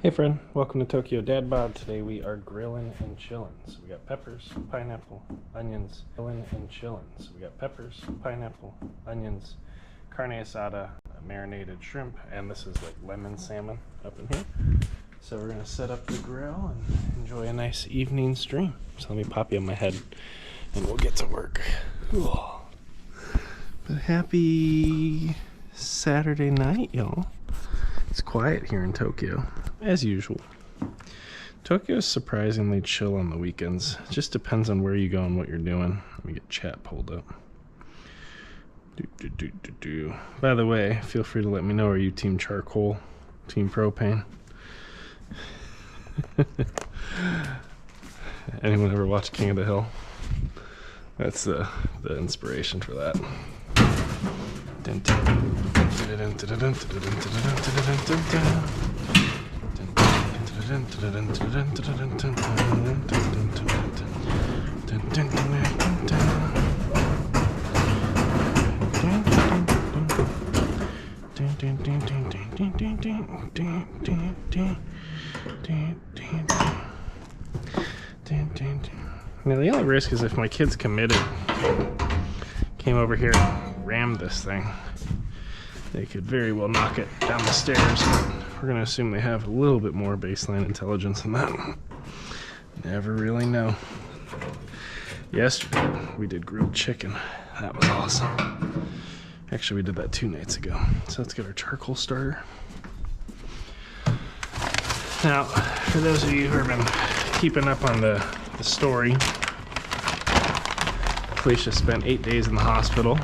Hey friend, welcome to Tokyo DadBod. Today we are grilling and chilling. So we got peppers, pineapple, onions, grilling and chilling. So we got peppers, pineapple, onions, carne asada, marinated shrimp, and this is like lemon salmon up in here. So we're gonna set up the grill and enjoy a nice evening stream. So let me pop you on my head and we'll get to work. Ooh. But happy Saturday night, y'all. It's quiet here in Tokyo, as usual. Tokyo is surprisingly chill on the weekends. It just depends on where you go and what you're doing. Let me get chat pulled up. By the way, feel free to let me know, are you team charcoal, team propane? Anyone ever watch King of the Hill? That's the inspiration for that. Now the only risk is if my kid's committed, came over here and rammed this thing, they could very well knock it down the stairs, but we're going to assume they have a little bit more baseline intelligence than that. Never really know. Yesterday, we did grilled chicken. That was awesome. Actually, we did that 2 nights ago. So let's get our charcoal starter. Now, for those of you who have been keeping up on the story, Felicia spent 8 days in the hospital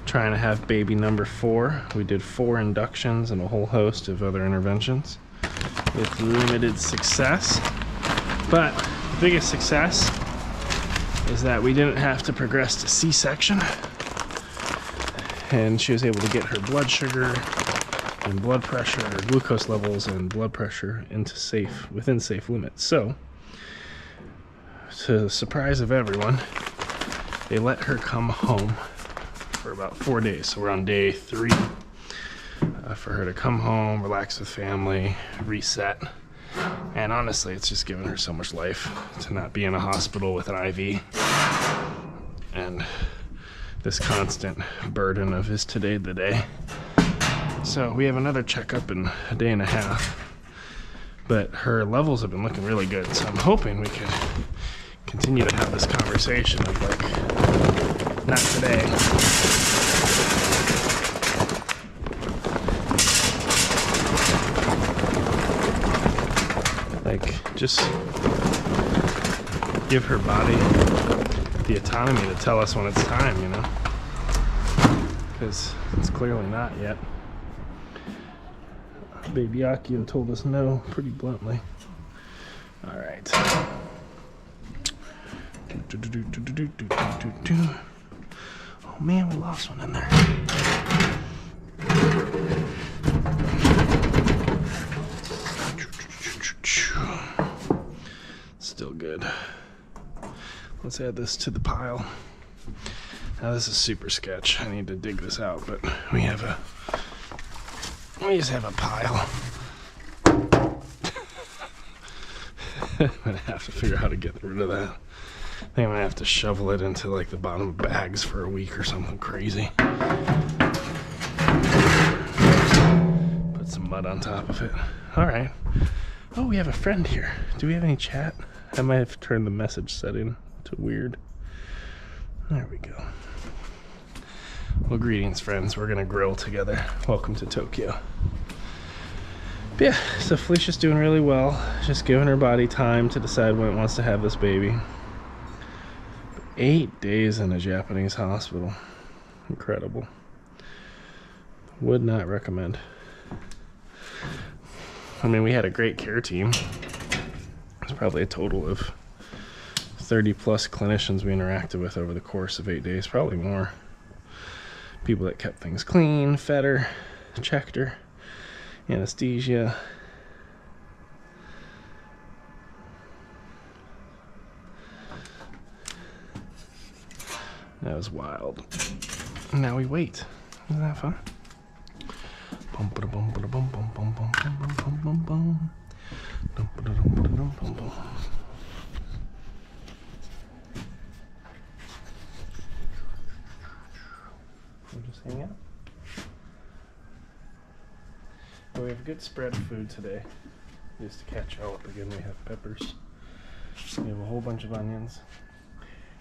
trying to have baby number 4. We did 4 inductions and a whole host of other interventions with limited success. But the biggest success is that we didn't have to progress to C-section, and she was able to get her blood sugar and blood pressure, or glucose levels and blood pressure within safe limits. So, to the surprise of everyone, they let her come home for about 4 days. So we're on day 3 for her to come home, relax with family, reset. And honestly, it's just given her so much life to not be in a hospital with an IV and this constant burden of is today the day. So we have another checkup in a day and a half, but her levels have been looking really good. So I'm hoping we could continue to have this conversation of like, not today. Like, just give her body the autonomy to tell us when it's time, you know? Because it's clearly not yet. Baby Akio told us no pretty bluntly. All right. Oh man, we lost one in there. Still good. Let's add this to the pile. Now this is super sketch. I need to dig this out, but we just have a pile. I'm gonna have to figure out how to get rid of that. I think I'm gonna have to shovel it into like the bottom of bags for a week or something crazy. Put some mud on top of it. All right. Oh, we have a friend here. Do we have any chat? I might have turned the message setting to weird. There we go. Well, greetings, friends. We're gonna grill together. Welcome to Tokyo. But yeah, so Felicia's doing really well. Just giving her body time to decide when it wants to have this baby. 8 days in a Japanese hospital. Incredible. Would not recommend. I mean, we had a great care team. It's probably a total of 30 plus clinicians we interacted with over the course of 8 days, probably more. People that kept things clean, fed her, checked her, anesthesia. That was wild. Now we wait. Isn't that fun? good spread of food today. Just to catch y'all up again, we have peppers. We have a whole bunch of onions.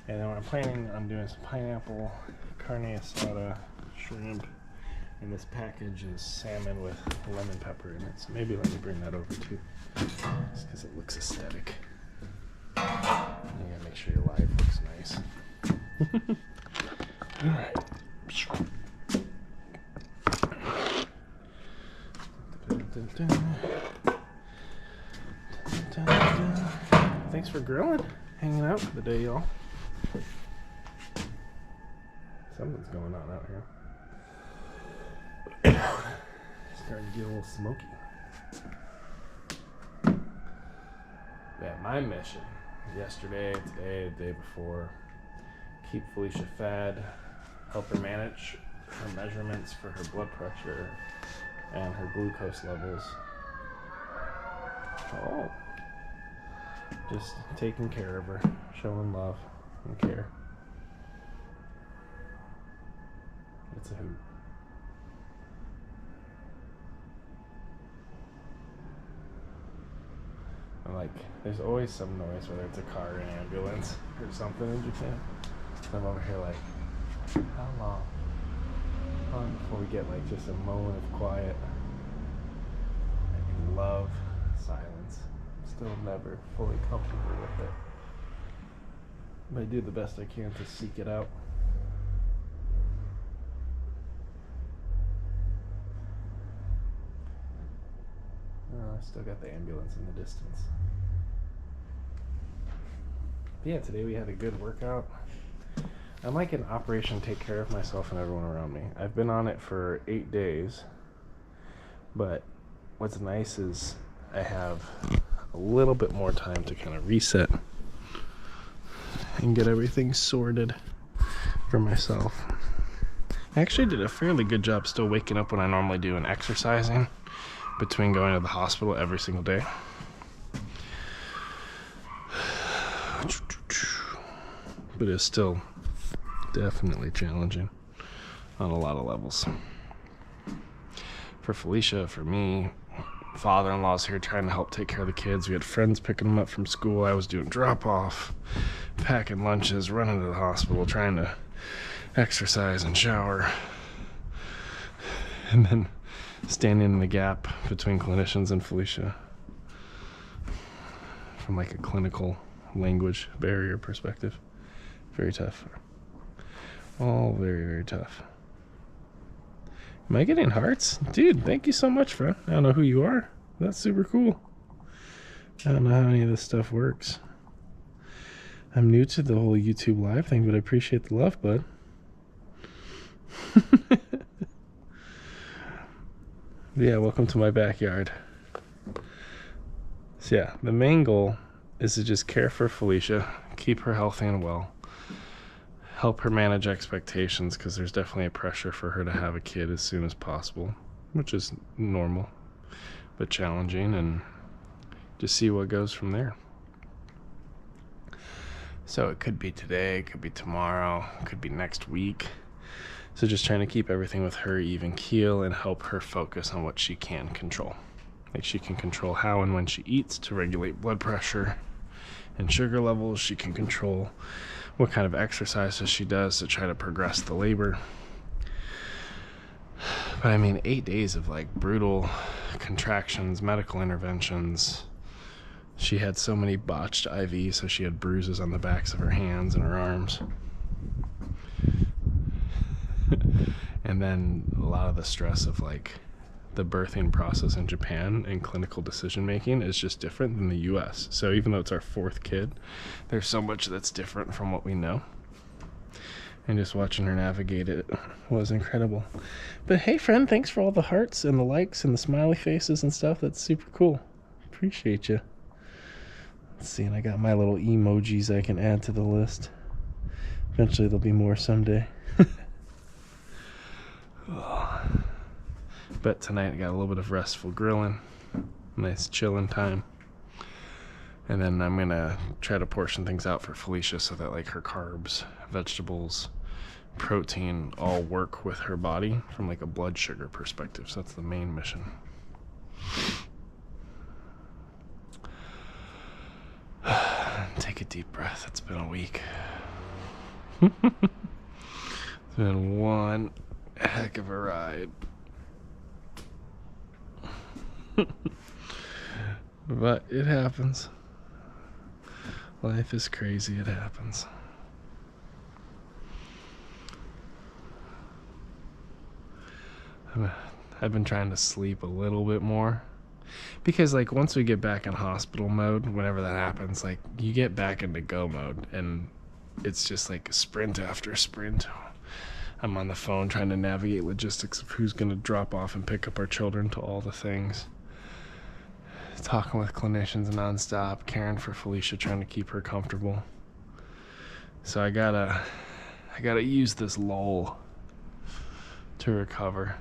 And then I'm planning on doing some pineapple, carne asada, shrimp, and this package is salmon with lemon pepper in it. So maybe let me bring that over too, just because it looks aesthetic. You gotta make sure your live looks nice. All right. Thanks for grilling, hanging out for the day, y'all. Something's going on out here. Starting to get a little smoky. Yeah, my mission yesterday, today, the day before, keep Felicia fed, help her manage her measurements for her blood pressure and her glucose levels. Oh, just taking care of her, showing love and care. It's a hoot. I'm like, there's always some noise, whether it's a car or an ambulance or something in Japan. So I'm over here like, how long before we get like just a moment of quiet? I love silence. Still never fully comfortable with it, but I do the best I can to seek it out. I still got the ambulance in the distance. But yeah, today we had a good workout. I'm like in Operation Take Care of Myself and everyone around me. I've been on it for 8 days, but what's nice is I have a little bit more time to kind of reset and get everything sorted for myself. I actually did a fairly good job still waking up when I normally do and exercising between going to the hospital every single day. But it's still definitely challenging on a lot of levels. For Felicia, for me, father-in-law's here trying to help take care of the kids. We had friends picking them up from school. I was doing drop-off, packing lunches, running to the hospital, trying to exercise and shower. And then standing in the gap between clinicians and Felicia from like a clinical language barrier perspective. Very tough. All very, very tough. Am I getting hearts? Dude, thank you so much, friend. I don't know who you are. That's super cool. I don't know how any of this stuff works. I'm new to the whole YouTube live thing, but I appreciate the love, bud. Yeah, welcome to my backyard. So yeah, the main goal is to just care for Felicia, keep her healthy and well, help her manage expectations, because there's definitely a pressure for her to have a kid as soon as possible, which is normal, but challenging, and just see what goes from there. So it could be today, it could be tomorrow, it could be next week. So just trying to keep everything with her even keel and help her focus on what she can control. Like she can control how and when she eats to regulate blood pressure and sugar levels. She can control what kind of exercises she does to try to progress the labor. But I mean, 8 days of like brutal contractions, medical interventions. She had so many botched IVs, so she had bruises on the backs of her hands and her arms. And then a lot of the stress of like the birthing process in Japan and clinical decision making is just different than the US. So even though it's our 4th kid, there's so much that's different from what we know. And just watching her navigate it was incredible. But hey friend, thanks for all the hearts and the likes and the smiley faces and stuff. That's super cool. Appreciate you. Let's see, and I got my little emojis I can add to the list. Eventually there'll be more someday. But tonight I got a little bit of restful grilling, nice chilling time, and then I'm gonna try to portion things out for Felicia so that like her carbs, vegetables, protein all work with her body from like a blood sugar perspective. So that's the main mission. Take a deep breath. It's been a week. It's been one heck of a ride. But it happens. Life is crazy. It happens. I've been trying to sleep a little bit more. Because, like, once we get back in hospital mode, whenever that happens, like, you get back into go mode, and it's just like a sprint after sprint. I'm on the phone trying to navigate logistics of who's going to drop off and pick up our children to all the things. Talking with clinicians nonstop, caring for Felicia, trying to keep her comfortable. So I gotta use this lull to recover.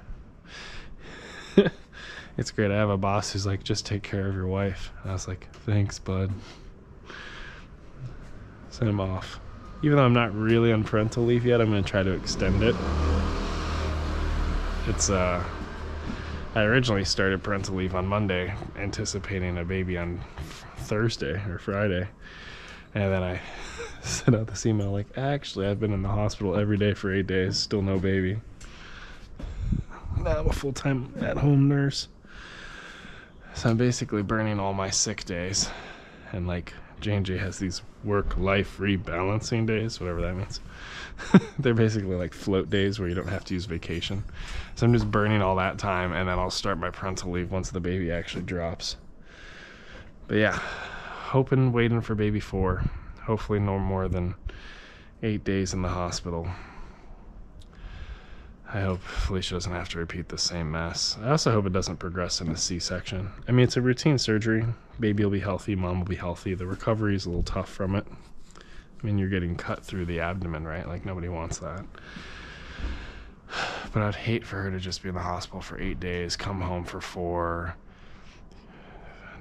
It's great. I have a boss who's like, just take care of your wife. And I was like, thanks, bud. Send him off. Even though I'm not really on parental leave yet, I'm going to try to extend it. I originally started parental leave on Monday, anticipating a baby on Thursday or Friday. And then I sent out this email like, actually, I've been in the hospital every day for 8 days, still no baby. Now I'm a full-time at-home nurse. So I'm basically burning all my sick days. And like J&J has these work-life rebalancing days, whatever that means. They're basically like float days where you don't have to use vacation. So I'm just burning all that time, and then I'll start my parental leave once the baby actually drops. But yeah, waiting for baby 4. Hopefully no more than 8 days in the hospital. I hope Felicia doesn't have to repeat the same mess. I also hope it doesn't progress into C-section. I mean, it's a routine surgery. Baby will be healthy, mom will be healthy. The recovery is a little tough from it. I mean, you're getting cut through the abdomen, right? Like, nobody wants that. But I'd hate for her to just be in the hospital for 8 days, come home for 4.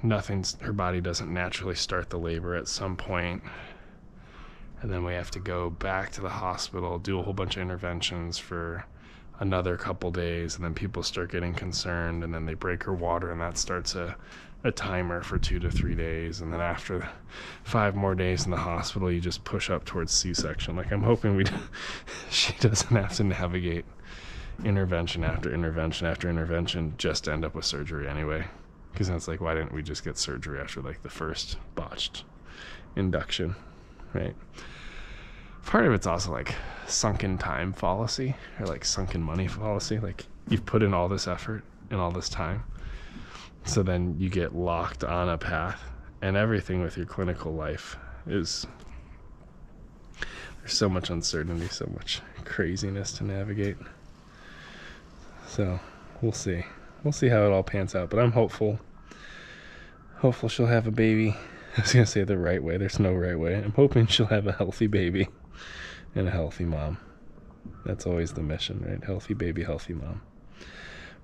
Her body doesn't naturally start the labor at some point. And then we have to go back to the hospital, do a whole bunch of interventions for another couple days, and then people start getting concerned, and then they break her water, and that starts a timer for 2 to 3 days, and then after 5 more days in the hospital, you just push up towards C-section. Like, I'm hoping she doesn't have to navigate intervention after intervention after intervention just to end up with surgery anyway. Because then it's like, why didn't we just get surgery after like the first botched induction, right? Part of it's also like sunken time fallacy, or like sunken money fallacy. Like, you've put in all this effort and all this time, so then you get locked on a path, and everything with your clinical life there's so much uncertainty, so much craziness to navigate. So we'll see how it all pans out, but I'm hopeful she'll have a baby. I was gonna say the right way. There's no right way. I'm hoping she'll have a healthy baby and a healthy mom. That's always the mission, right? Healthy baby, healthy mom.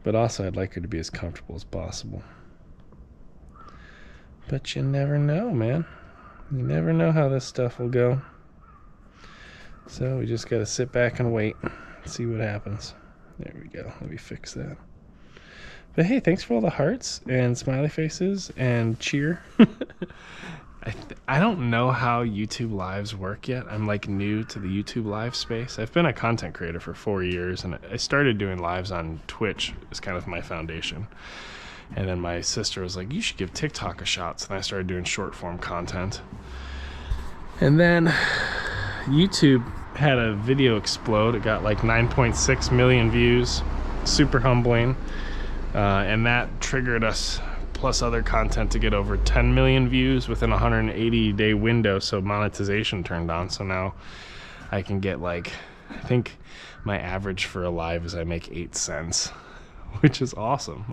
But also, I'd like her to be as comfortable as possible. But you never know, man. You never know how this stuff will go. So we just gotta sit back and wait, see what happens. There we go. Let me fix that. But hey, thanks for all the hearts and smiley faces and cheer. I don't know how YouTube lives work yet. I'm like new to the YouTube live space. I've been a content creator for 4 years, and I started doing lives on Twitch as kind of my foundation. And then my sister was like, you should give TikTok a shot. So then I started doing short form content. And then YouTube had a video explode. It got like 9.6 million views. Super humbling. And that triggered us, plus other content, to get over 10 million views within a 180-day window. So monetization turned on. So now I can get like, I think my average for a live is I make 8 cents, which is awesome.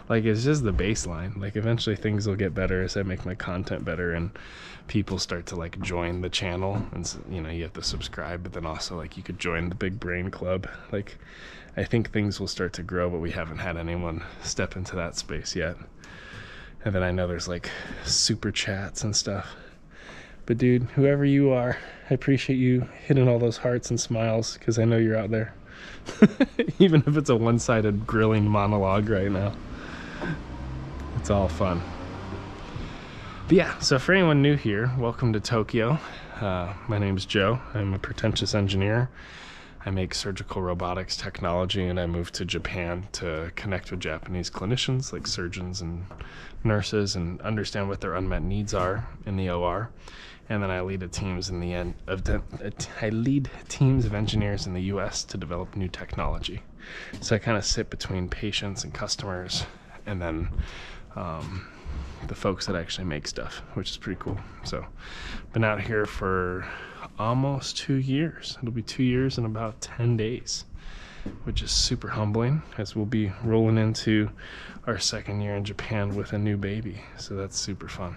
It's just the baseline. Like, eventually things will get better as I make my content better and people start to like join the channel. And so, you have to subscribe, but then also like you could join the big brain club. Like, I think things will start to grow, but we haven't had anyone step into that space yet. And then I know there's like super chats and stuff. But dude, whoever you are, I appreciate you hitting all those hearts and smiles, because I know you're out there. Even if it's a one-sided grilling monologue right now. It's all fun. But yeah, so for anyone new here, welcome to Tokyo. My name's Joe. I'm a Pretentious Engineer. I make surgical robotics technology, and I moved to Japan to connect with Japanese clinicians like surgeons and nurses and understand what their unmet needs are in the OR. And then I lead teams of engineers in the US to develop new technology. So I kind of sit between patients and customers, and then the folks that actually make stuff, which is pretty cool. So been out here for almost 2 years. It'll be 2 years in about 10 days, which is super humbling, as we'll be rolling into our 2nd year in Japan with a new baby. So that's super fun.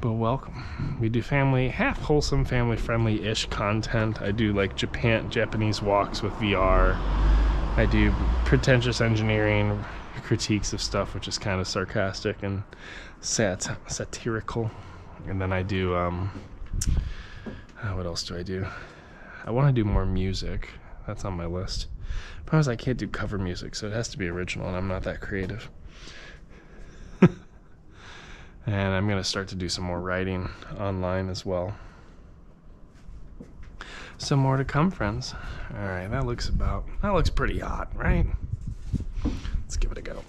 But welcome. We do half wholesome, family friendly-ish content. I do like Japanese walks with VR. I do pretentious engineering critiques of stuff, which is kind of sarcastic and satirical. And then I do what else do I do? I want to do more music. That's on my list. Problem is I can't do cover music, so it has to be original, and I'm not that creative. And I'm gonna start to do some more writing online as well. Some more to come, friends. All right, that looks pretty hot, right? Let's give it a go.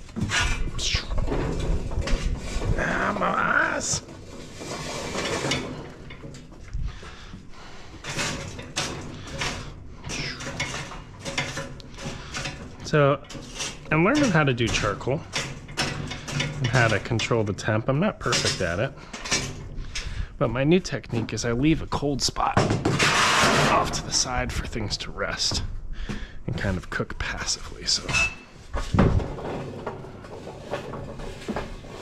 Ah, my eyes. So I'm learning how to do charcoal and how to control the temp. I'm not perfect at it, but my new technique is I leave a cold spot off to the side for things to rest and kind of cook passively. So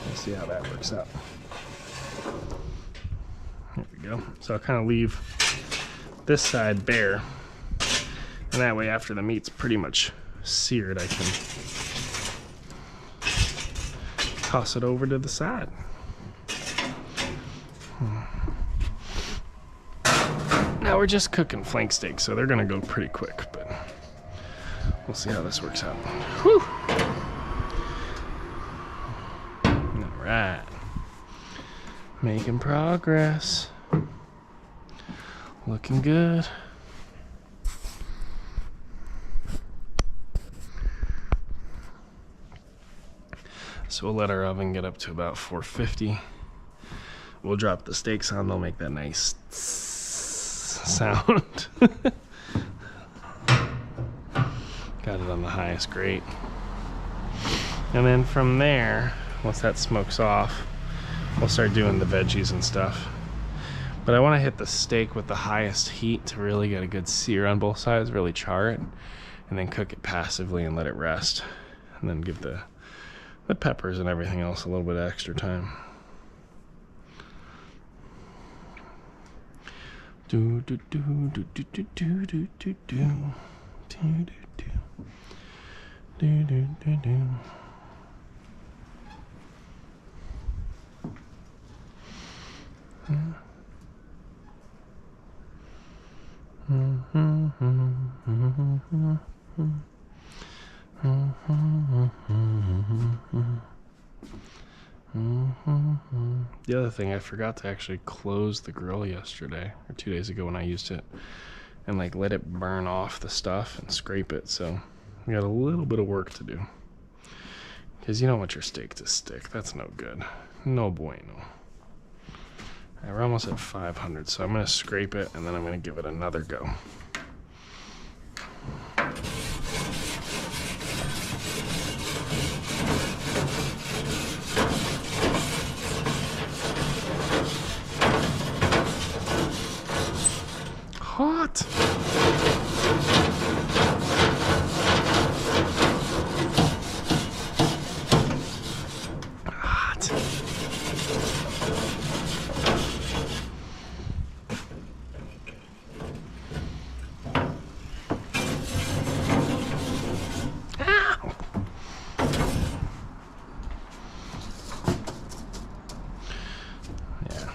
let's see how that works out. There we go. So I'll kind of leave this side bare, and that way after the meat's pretty much seared, I can toss it over to the side. Now we're just cooking flank steaks, so they're gonna go pretty quick, but we'll see how this works out. Whew. All right, making progress, looking good. So we'll let our oven get up to about 450. We'll drop the steaks on, they'll make that nice sound. Got it on the highest grate. And then from there, once that smokes off, we'll start doing the veggies and stuff. But I want to hit the steak with the highest heat to really get a good sear on both sides, really char it, and then cook it passively and let it rest. And then give the peppers and everything else a little bit of extra time. Do do do do do do do do do do do do do do do. The other thing, I forgot to actually close the grill yesterday or 2 days ago when I used it, and like let it burn off the stuff and scrape it. So we got a little bit of work to do, because you don't want your steak to stick. That's no good. No bueno. Right, we're almost at 500, so I'm going to scrape it and then I'm going to give it another go. Hot. Hot. Ow. Yeah.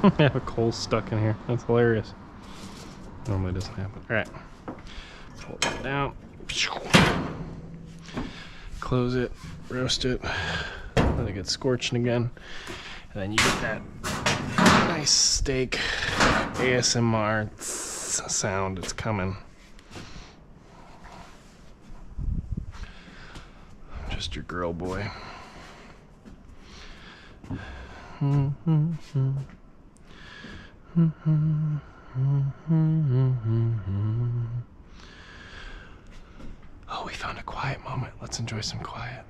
I have a coal stuck in here. That's hilarious. Normally doesn't happen. All right, hold it down, close it, roast it, let it get scorching again, and then you get that nice steak ASMR sound. It's coming. Just your grill boy. Oh, we found a quiet moment. Let's enjoy some quiet.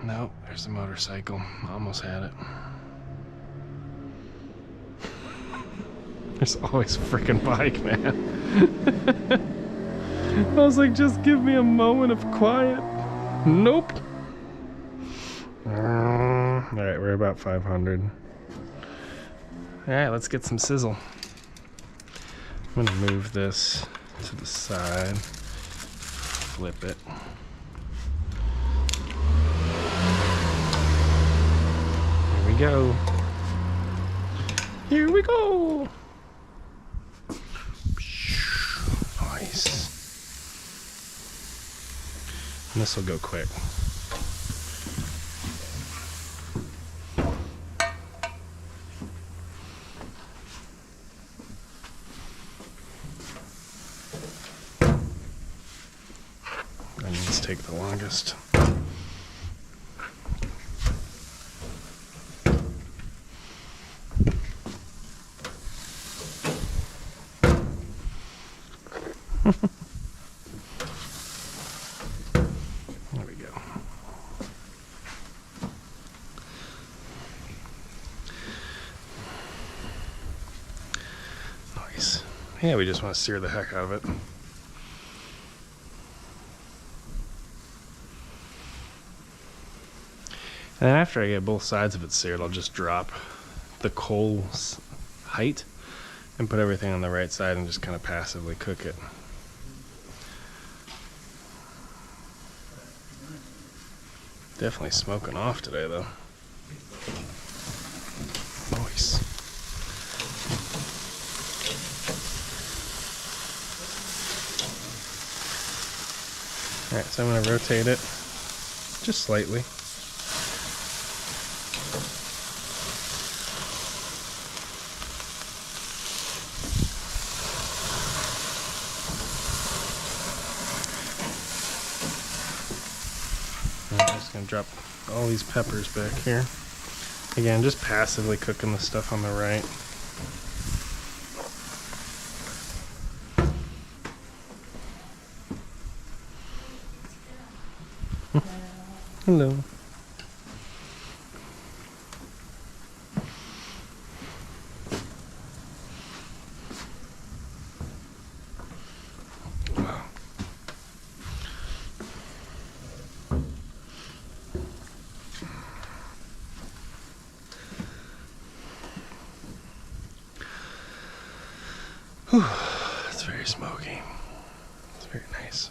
Nope, there's the motorcycle. Almost had it. There's always a freaking bike, man. I was like, just give me a moment of quiet. Nope. Alright, we're about 500. Alright, let's get some sizzle. I'm gonna move this to the side. Flip it. Here we go. Here we go. Nice. And this will go quick. Onions take the longest. There we go. Nice. Yeah, we just want to sear the heck out of it. And then after I get both sides of it seared, I'll just drop the coal's height and put everything on the right side and just kind of passively cook it. Definitely smoking off today, though. Nice. Alright, so I'm going to rotate it just slightly. I'm just going to drop all these peppers back here. Again, just passively cooking the stuff on the right. Hello. Wow. Whew. It's very smoky. It's very nice.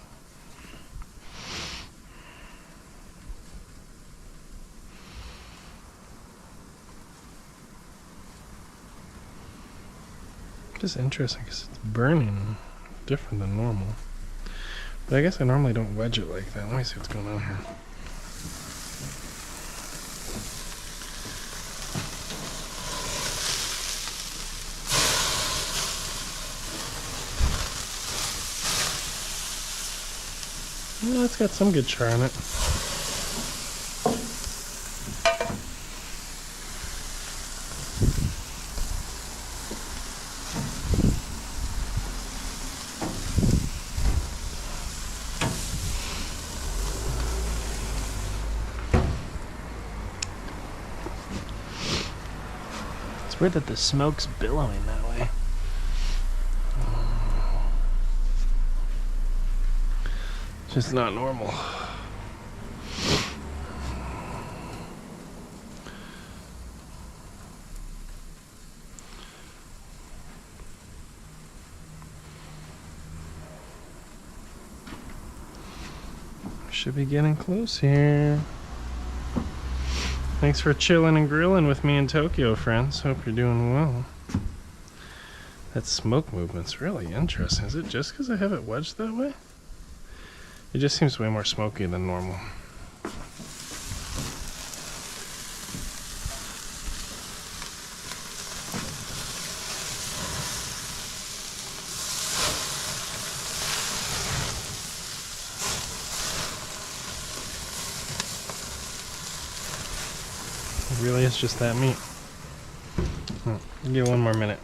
Just interesting because it's burning different than normal. But I guess I normally don't wedge it like that. Let me see what's going on here. Yeah, it's got some good char in it. It's weird that the smoke's billowing that way. It's just not normal. Should be getting close here. Thanks for chilling and grilling with me in Tokyo, friends. Hope you're doing well. That smoke movement's really interesting. Is it just because I have it wedged that way? It just seems way more smoky than normal. It really is just that meat. Give it one more minute.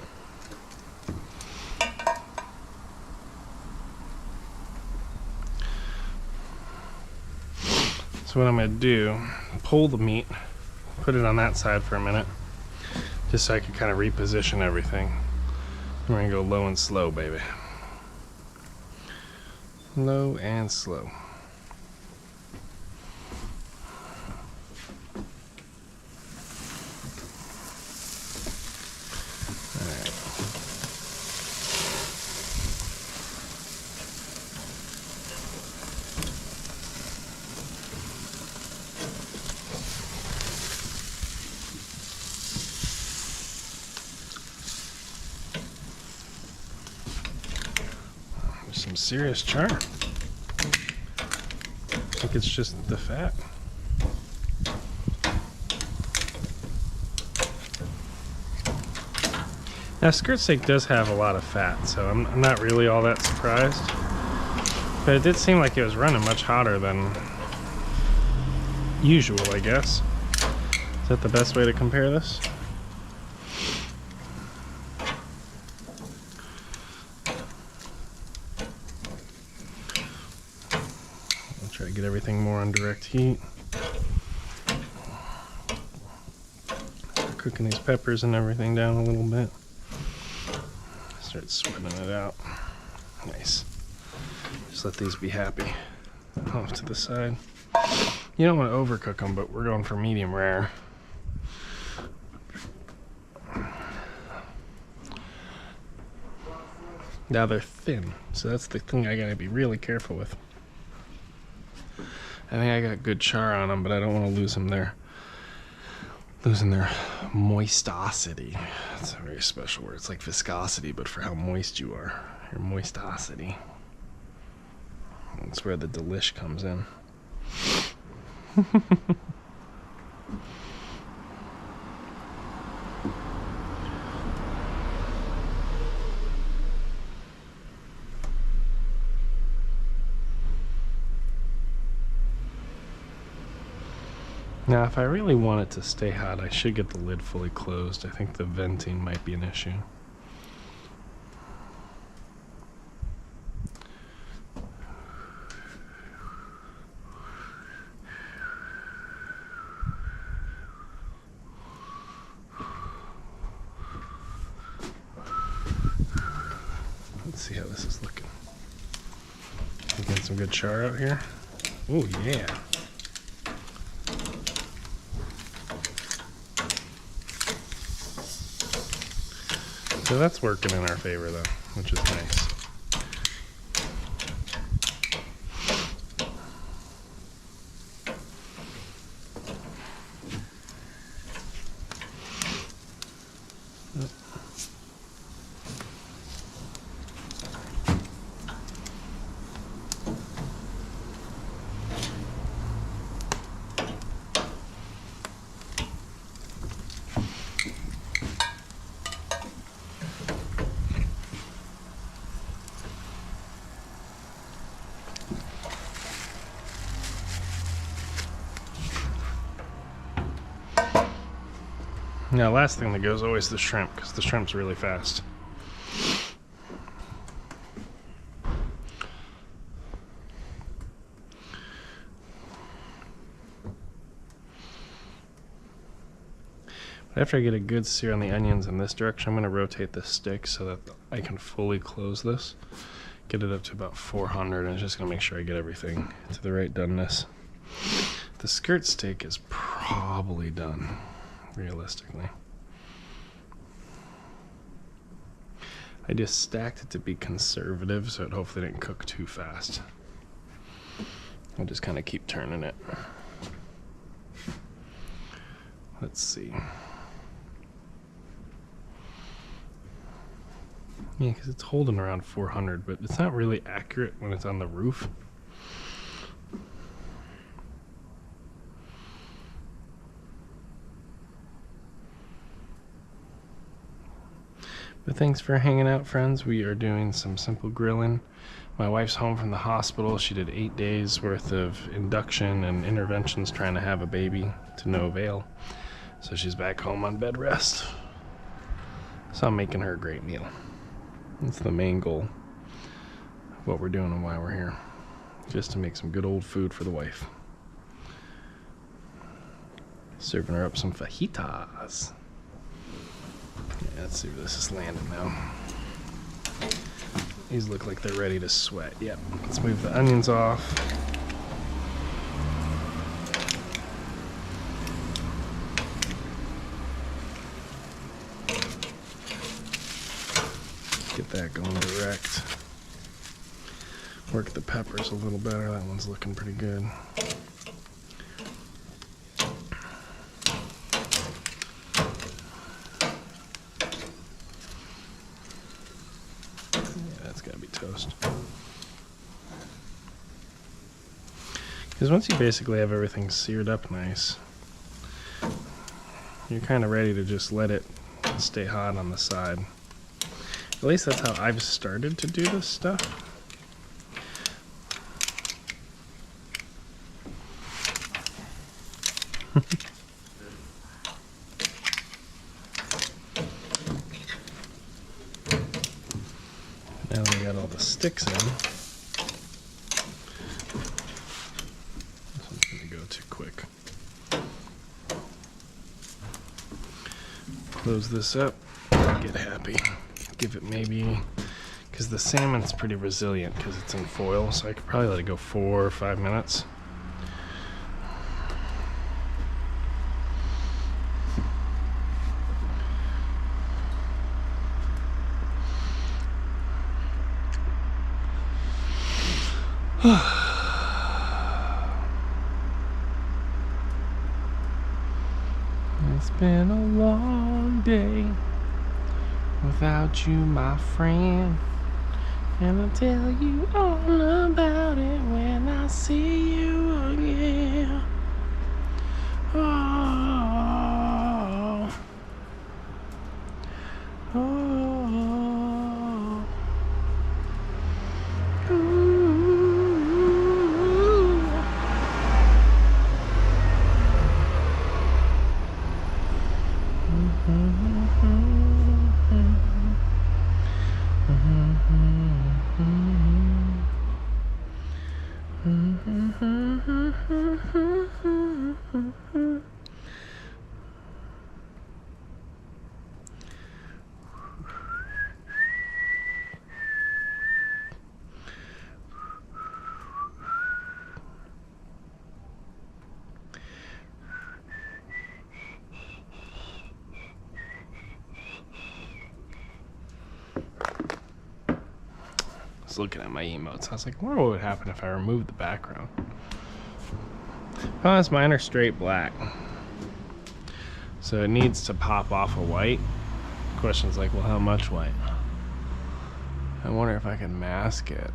So what I'm going to do, pull the meat, put it on that side for a minute, just so I can kind of reposition everything. And we're going to go low and slow, baby. Low and slow. Some serious char. I think it's just the fat. Now, skirt steak does have a lot of fat, so I'm not really all that surprised. But it did seem like it was running much hotter than usual, I guess. Is that the best way to compare this? Try to get everything more on direct heat. Start cooking these peppers and everything down a little bit. Start sweating it out. Nice. Just let these be happy. Off to the side. You don't want to overcook them, but we're going for medium rare. Now they're thin, so that's the thing I gotta be really careful with. I think I got good char on them, but I don't want to losing their moistosity. It's a very special word. It's like viscosity, but for how moist you are. Your moistosity. That's where the delish comes in. Now, if I really want it to stay hot, I should get the lid fully closed. I think the venting might be an issue. Let's see how this is looking. Getting some good char out here. Oh, yeah. So that's working in our favor, though, which is nice. Now, last thing that goes always the shrimp, because the shrimp's really fast. But after I get a good sear on the onions in this direction, I'm going to rotate the stick so that I can fully close this. Get it up to about 400, and it's just going to make sure I get everything to the right doneness. The skirt steak is probably done. Realistically, I just stacked it to be conservative so it hopefully didn't cook too fast. I'll just kind of keep turning it. Let's see. Yeah, because it's holding around 400, but it's not really accurate when it's on the roof. But thanks for hanging out, friends. We are doing some simple grilling. My wife's home from the hospital. She did 8 days worth of induction and interventions trying to have a baby to no avail. So she's back home on bed rest. So I'm making her a great meal. That's the main goal of what we're doing and why we're here. Just to make some good old food for the wife. Serving her up some fajitas. Yeah, let's see where this is landing now. These look like they're ready to sweat. Yep. Let's move the onions off. Get that going direct. Work the peppers a little better. That one's looking pretty good. Toast. Because once you basically have everything seared up nice, you're kind of ready to just let it stay hot on the side. At least that's how I've started to do this stuff. Now we got all the sticks in. This one's going to go too quick. Close this up. Get happy. Give it maybe, because the salmon's pretty resilient because it's in foil, so I could probably let it go 4 or 5 minutes. It's been a long day without you, my friend, and I'll tell you all about it when I see you again. Oh, oh. Looking at my emotes, I was like, I wonder what would happen if I removed the background. Well, mine are straight black, so it needs to pop off of white. The question's like, well, how much white? I wonder if I can mask it.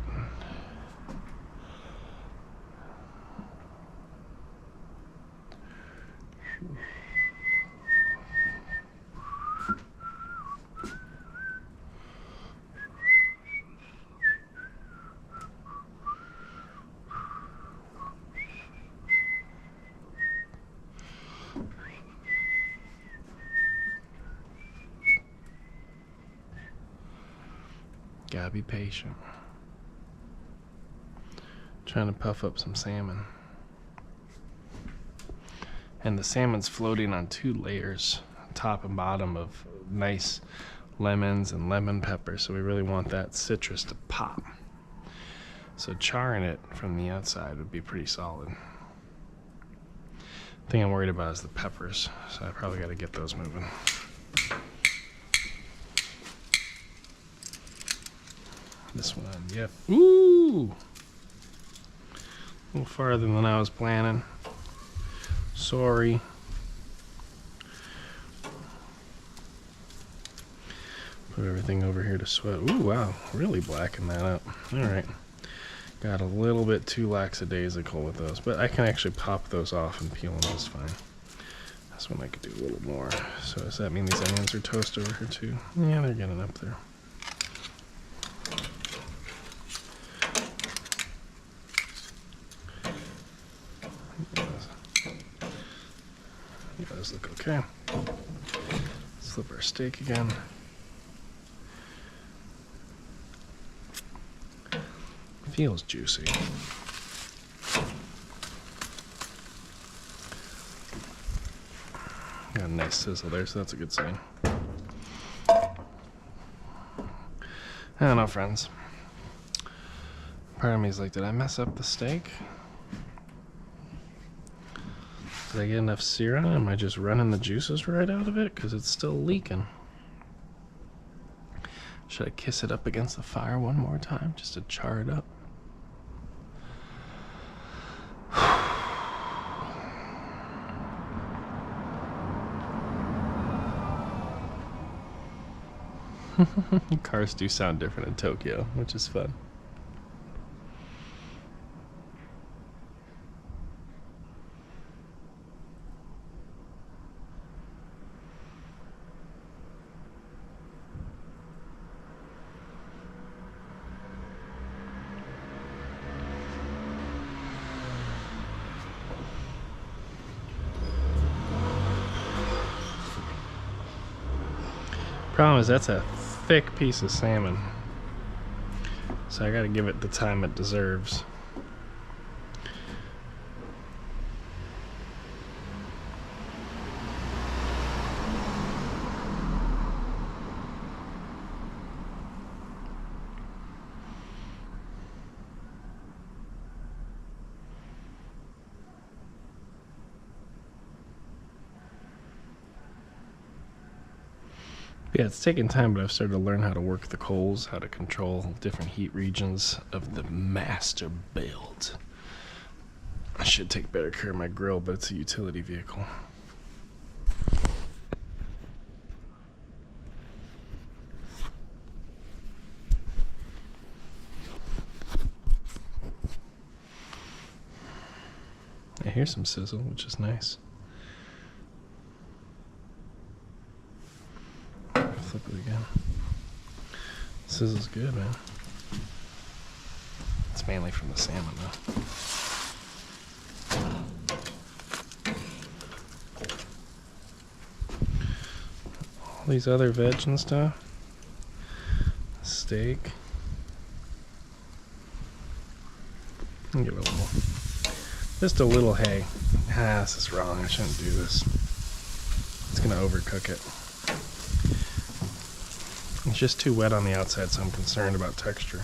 Gotta be patient. Trying to puff up some salmon. And the salmon's floating on 2 layers, top and bottom, of nice lemons and lemon pepper, so we really want that citrus to pop. So charring it from the outside would be pretty solid. The thing I'm worried about is the peppers, so I probably gotta get those moving. This one, yep. Ooh! A little farther than I was planning. Sorry. Put everything over here to sweat. Ooh, wow, really blacking that up. All right. Got a little bit too lackadaisical with those, but I can actually pop those off and peel them just fine. This one I could do a little more. So does that mean these onions are toast over here too? Yeah, they're getting up there. Those look okay. Let's flip our steak again. Feels juicy. Got a nice sizzle there, so that's a good sign. I don't know, friends. Part of me is like, did I mess up the steak? Did I get enough sear on it? Am I just running the juices right out of it? Because it's still leaking. Should I kiss it up against the fire one more time just to char it up? Cars do sound different in Tokyo, which is fun. Problem is that's a thick piece of salmon, so I gotta give it the time it deserves. Yeah, it's taking time, but I've started to learn how to work the coals, how to control different heat regions of the master build. I should take better care of my grill, but it's a utility vehicle. I hear some sizzle, which is nice. Flip it again. Sizzle's good, man. It's mainly from the salmon, though. All these other veg and stuff. Steak. I'll give it a little. Just a little hay. Ah, this is wrong. I shouldn't do this. It's gonna overcook it. It's just too wet on the outside, so I'm concerned about texture.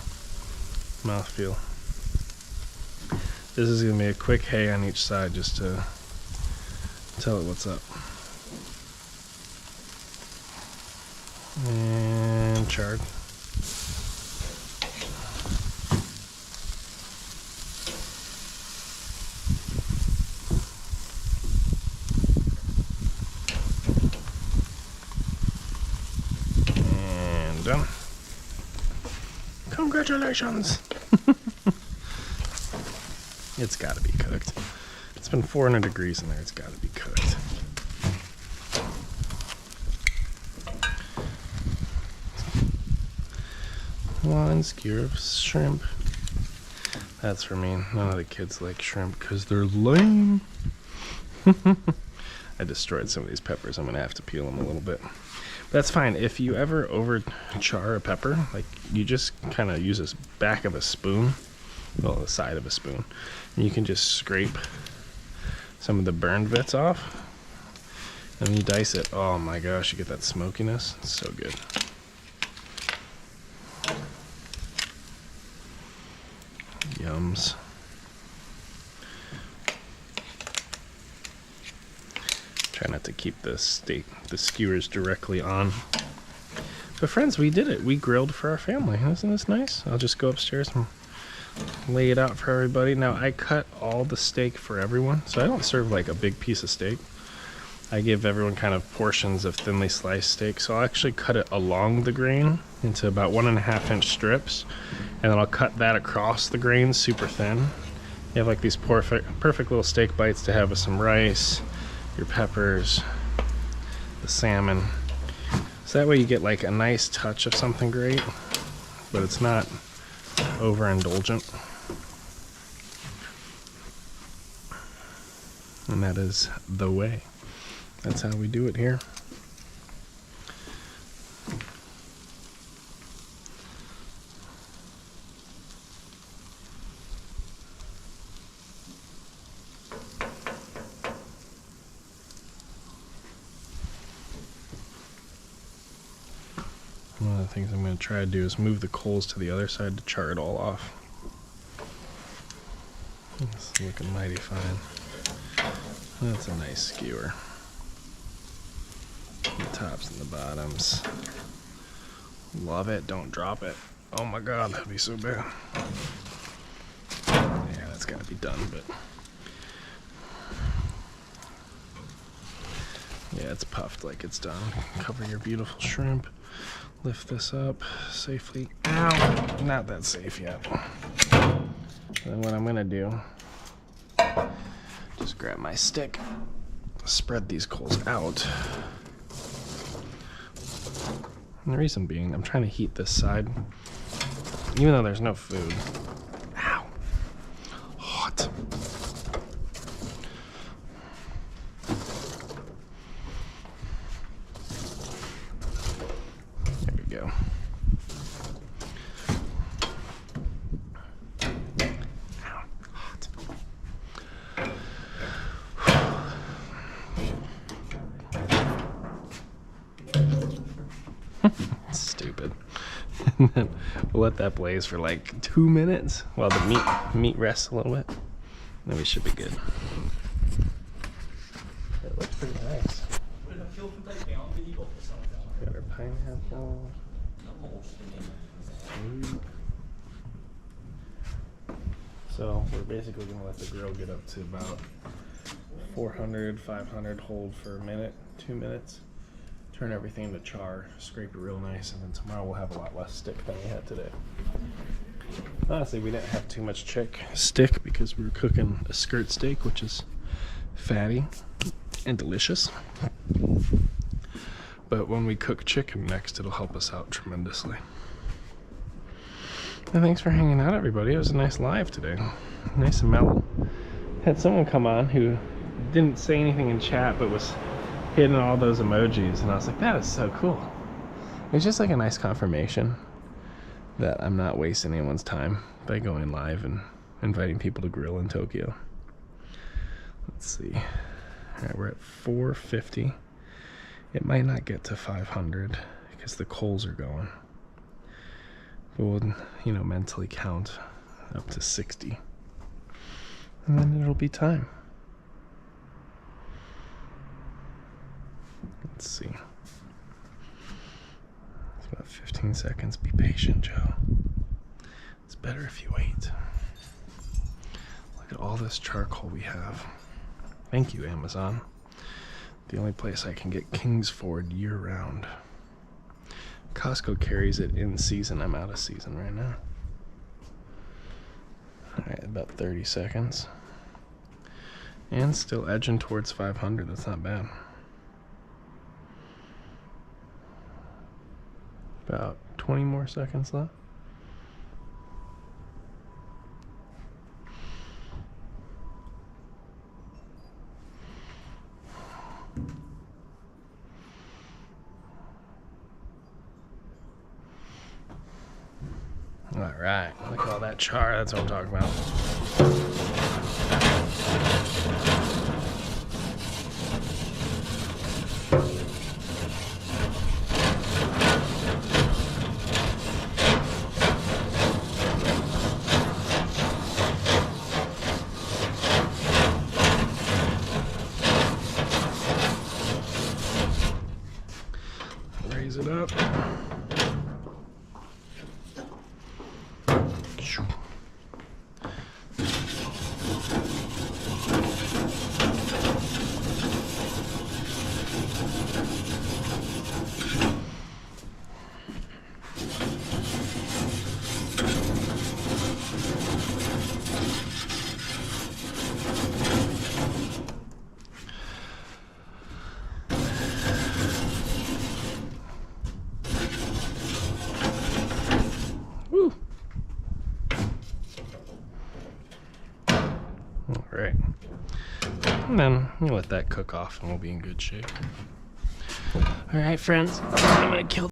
Mouthfeel. This is going to be a quick hay on each side just to tell it what's up. And charred. Done. Congratulations! It's got to be cooked. It's been 400 degrees in there. It's got to be cooked. One skewer of shrimp. That's for me. None of the kids like shrimp because they're lame. I destroyed some of these peppers. I'm going to have to peel them a little bit. That's fine. If you ever over char a pepper, like you just kind of use this back of a spoon, well, the side of a spoon, and you can just scrape some of the burned bits off, and when you dice it, oh my gosh, you get that smokiness. It's so good. Yums. Try not to keep the skewers directly on. But friends, we did it. We grilled for our family. Isn't this nice? I'll just go upstairs and lay it out for everybody. Now, I cut all the steak for everyone, so I don't serve like a big piece of steak. I give everyone kind of portions of thinly sliced steak, so I'll actually cut it along the grain into about 1.5 inch strips, and then I'll cut that across the grain super thin. You have like these perfect little steak bites to have with some rice, your peppers, the salmon. So that way you get like a nice touch of something great, but it's not overindulgent. And that is the way. That's how we do it here. One of the things I'm going to try to do is move the coals to the other side to char it all off. It's looking mighty fine. That's a nice skewer. The tops and the bottoms. Love it, don't drop it. Oh my god, that'd be so bad. Yeah, that's gotta be done, but yeah, it's puffed like it's done. Cover your beautiful shrimp. Lift this up safely. Ow! Not that safe yet. Then what I'm gonna do, just grab my stick, spread these coals out. And the reason being, I'm trying to heat this side, even though there's no food. Ow! Hot. There we go. Ow, hot. Stupid. And then we'll let that blaze for like 2 minutes while the meat rests a little bit. Then we should be good. It looks pretty nice. Got our pineapple. So we're basically gonna let the grill get up to about 400, 500, hold for a minute, 2 minutes. Turn everything into char, scrape it real nice, and then tomorrow we'll have a lot less stick than we had today. Honestly, we didn't have too much stick because we were cooking a skirt steak, which is fatty and delicious. But when we cook chicken next, it'll help us out tremendously. And thanks for hanging out, everybody. It was a nice live today. Nice and mellow. Had someone come on who didn't say anything in chat, but was hitting all those emojis, and I was like, that is so cool. It's just like a nice confirmation that I'm not wasting anyone's time by going live and inviting people to grill in Tokyo. Let's see. All right, we're at 450. It might not get to 500 because the coals are going. But we'll, you know, mentally count up to 60. And then it'll be time. Let's see. It's about 15 seconds. Be patient, Joe. It's better if you wait. Look at all this charcoal we have. Thank you, Amazon. The only place I can get Kingsford year-round. Costco carries it in season. I'm out of season right now. Alright, about 30 seconds. And still edging towards 500. That's not bad. About 20 more seconds left. All right, look at all that char. That's what I'm talking about. Raise it up. All right. And then we'll let that cook off and we'll be in good shape. All right, friends, I'm gonna kill